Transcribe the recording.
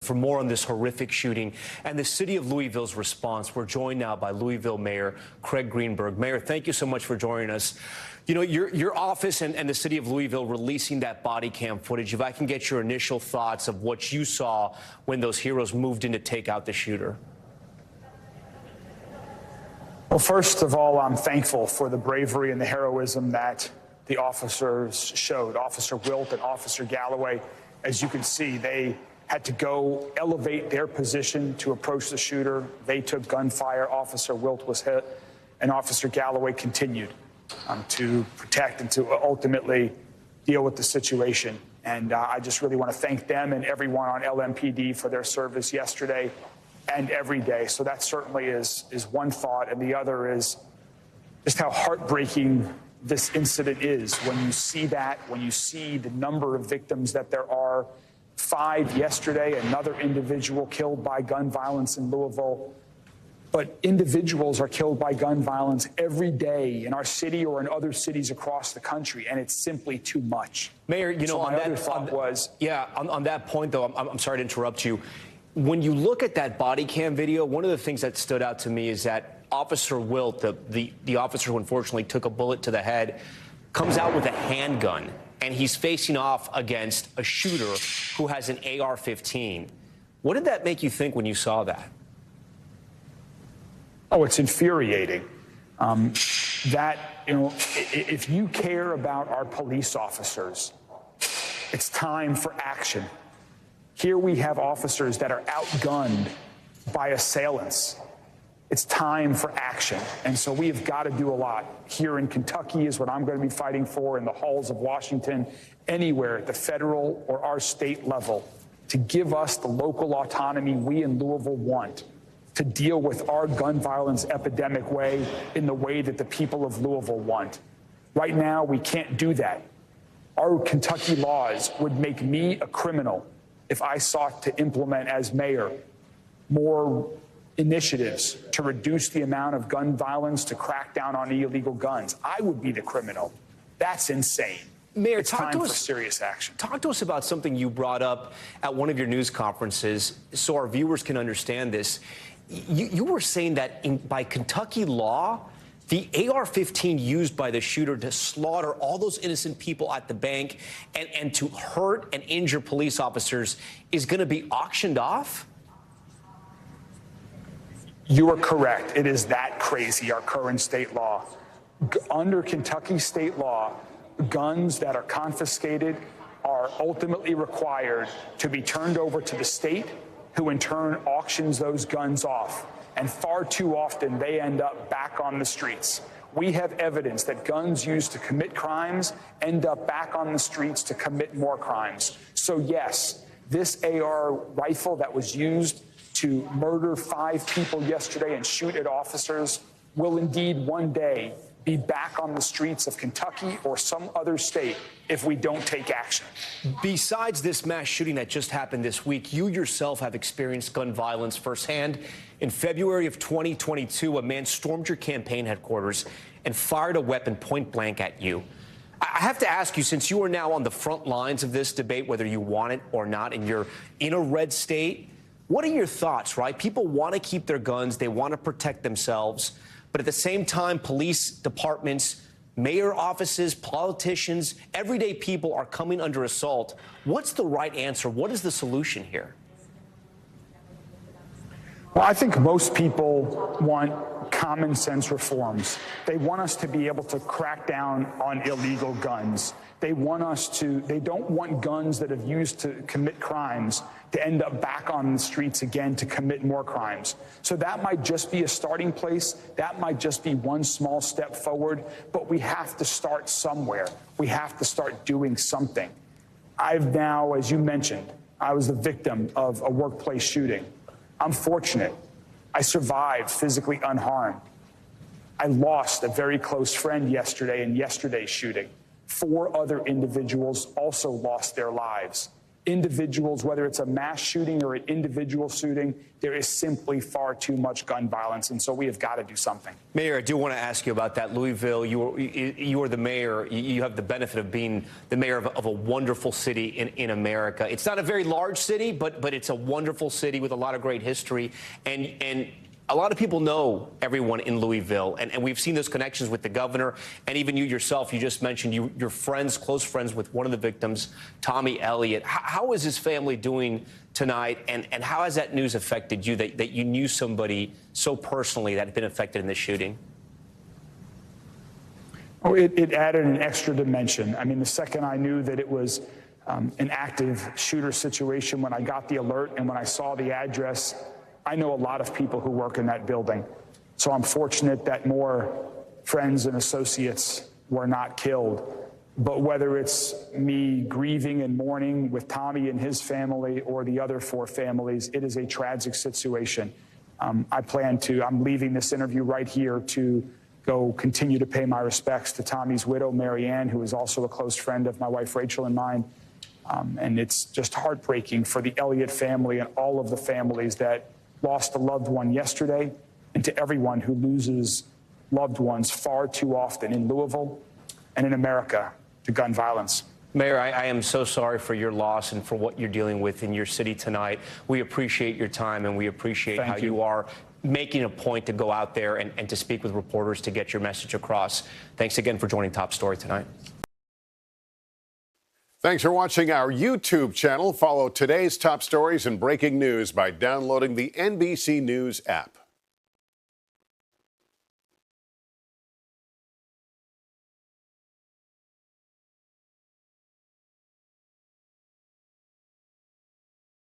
for more on this horrific shooting and the city of Louisville's response. We're joined now by Louisville Mayor Craig Greenberg. Mayor, thank you so much for joining us. You know, your office and the city of Louisville releasing that body cam footage. If I can get your initial thoughts of what you saw when those heroes moved in to take out the shooter. Well, first of all, I'm thankful for the bravery and the heroism that the officers showed. Officer Wilt and Officer Galloway, as you can see, they had to go elevate their position to approach the shooter. They took gunfire. Officer Wilt was hit, and Officer Galloway continued to protect and to ultimately deal with the situation. And I just really want to thank them and everyone on LMPD for their service yesterday and every day. So that certainly is one thought. And the other is just how heartbreaking this incident is. When you see that, when you see the number of victims that there are, 5 yesterday, another individual killed by gun violence in Louisville. But individuals are killed by gun violence every day in our city or in other cities across the country, and it's simply too much. Mayor, you know, so on that point, though, I'm sorry to interrupt you. When you look at that body cam video, one of the things that stood out to me is that Officer Wilt, the officer who unfortunately took a bullet to the head, comes out with a handgun, and he's facing off against a shooter who has an AR-15. What did that make you think when you saw that? Oh, it's infuriating. If you care about our police officers, it's time for action. Here we have officers that are outgunned by assailants. It's time for action. And so we have got to do a lot. Here in Kentucky is what I'm going to be fighting for, in the halls of Washington, anywhere at the federal or our state level, to give us the local autonomy we in Louisville want to deal with our gun violence epidemic in the way that the people of Louisville want. Right now, we can't do that. Our Kentucky laws would make me a criminal if I sought to implement as mayor more initiatives to reduce the amount of gun violence, to crack down on illegal guns. I would be the criminal. That's insane. Mayor, it's time for serious action. Talk to us about something you brought up at one of your news conferences so our viewers can understand this. You were saying that by Kentucky law, the AR-15 used by the shooter to slaughter all those innocent people at the bank and to hurt and injure police officers is going to be auctioned off? You are correct. It is that crazy, our current state law. Under Kentucky state law, guns that are confiscated are ultimately required to be turned over to the state, who in turn auctions those guns off. And far too often, they end up back on the streets. We have evidence that guns used to commit crimes end up back on the streets to commit more crimes. So yes, this AR rifle that was used to murder 5 people yesterday and shoot at officers will indeed one day be back on the streets of Kentucky or some other state if we don't take action. Besides this mass shooting that just happened this week, you yourself have experienced gun violence firsthand. In February of 2022, a man stormed your campaign headquarters and fired a weapon point blank at you. I have to ask you, since you are now on the front lines of this debate, whether you want it or not, and you're in a red state, what are your thoughts, right? People want to keep their guns. They want to protect themselves. But at the same time, police departments, mayor offices, politicians, everyday people are coming under assault. What's the right answer? What is the solution here? Well, I think most people want common sense reforms. They want us to be able to crack down on illegal guns. They don't want guns that have used to commit crimes to end up back on the streets again to commit more crimes. So that might just be a starting place. That might just be one small step forward, but we have to start somewhere. We have to start doing something. I've now, as you mentioned, I was the victim of a workplace shooting. I'm fortunate. I survived physically unharmed. I lost a very close friend yesterday in yesterday's shooting. 4 other individuals also lost their lives. individuals, whether it's a mass shooting or an individual shooting, there is simply far too much gun violence. And so we have got to do something. Mayor, I do want to ask you about that. Louisville, you are the mayor. You have the benefit of being the mayor of a wonderful city in America. It's not a very large city, but it's a wonderful city with a lot of great history. And a lot of people know everyone in Louisville, and we've seen those connections with the governor, and even you yourself. You just mentioned you're friends, close friends with one of the victims, Tommy Elliott. How is his family doing tonight, and how has that news affected you, that you knew somebody so personally that had been affected in this shooting? Oh, it added an extra dimension. I mean, the second I knew that it was an active shooter situation, when I got the alert and when I saw the address, I know a lot of people who work in that building. So I'm fortunate that more friends and associates were not killed. But whether it's me grieving and mourning with Tommy and his family or the other 4 families, it is a tragic situation. I'm leaving this interview right here to go continue to pay my respects to Tommy's widow, Mary Ann, who is also a close friend of my wife, Rachel, and mine. And it's just heartbreaking for the Elliott family and all of the families that lost a loved one yesterday, and to everyone who loses loved ones far too often in Louisville and in America to gun violence. Mayor, I am so sorry for your loss and for what you're dealing with in your city tonight. We appreciate your time, and we appreciate how you are making a point to go out there and to speak with reporters to get your message across. Thanks again for joining Top Story tonight. Thanks for watching our YouTube channel. Follow today's top stories and breaking news by downloading the NBC News app.